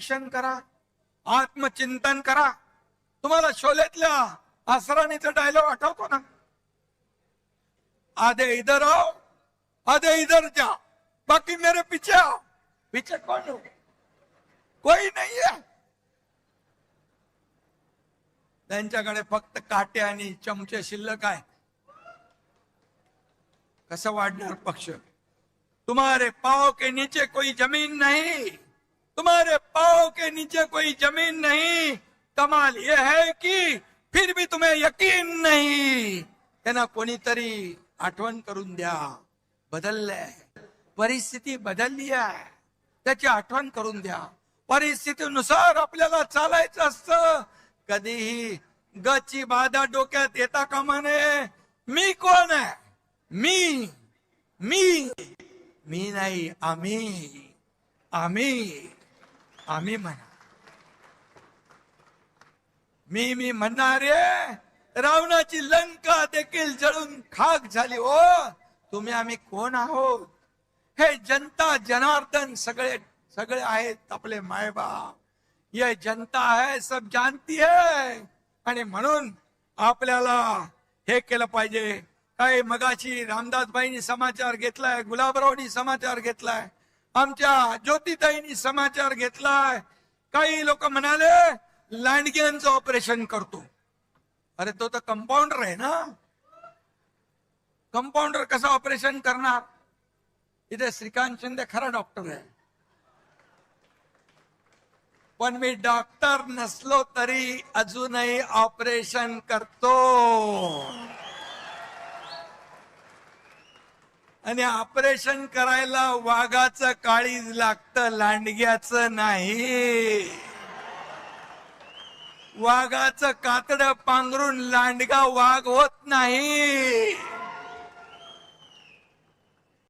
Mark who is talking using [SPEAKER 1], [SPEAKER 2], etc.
[SPEAKER 1] आत्मनिरीक्षण करा, आत्मचिंतन करा. तुम्हाला शोलेतल्या असराणीचा डायलॉग आठवतो ना? आधे इधर आओ, आधे इधर जाओ, बाकी मेरे पीछे आओ. पीछे कौन हो? कोई नहीं है. त्यांच्याकडे फक्त काटे आणि चमचे शिल्लक आहे. कसं वाढणार पक्ष? तुम्हारे पाँव के नीचे कोई जमीन नहीं, तुम्हारे पाँव के नीचे कोई जमीन नहीं. कमाल यह है कि फिर भी तुम्हें यकीन नहीं. त्यांना कोणीतरी आठवण करून द्या. बदललंय, परिस्थिती बदलली आहे, त्याची आठवण करून द्या. परिस्थितीनुसार आपल्याला चालायचं असतं. कधीही गची बाधा डोक्यात येता कामा नये. मी कोण आहे? मी मी मी नाही, आम्ही आम्ही आम्ही म्हणा. मी म्हणणारे रावणाची लंका देखील जळून खाक झाली. हो, तुम्ही आम्ही कोण आहोत? हे जनता जनार्दन सगळे सगळे आहेत आपले मायबाप. ये जनता है, सब जानती है. आणि म्हणून आपल्याला हे केलं पाहिजे. काही मगाशी रामदासबाईंनी समाचार घेतलाय, गुलाबरावनी समाचार घेतलाय, आमच्या ज्योतिताईंनी समाचार घेतलाय. काही लोक म्हणाले लांडग्यांचं ऑपरेशन करतो. अरे तो तर कंपाऊंडर आहे ना. कंपाऊंडर कसं ऑपरेशन करणार? इथे श्रीकांत शिंदे खरा डॉक्टर आहे, पण मी डॉक्टर नसलो तरी अजूनही ऑपरेशन करतो. आणि ऑपरेशन करायला वाघाचं काळीज लागतं, लांडग्याचं नाही. वाघाचं कातडं पांघरून लांडगा वाघ होत नाही.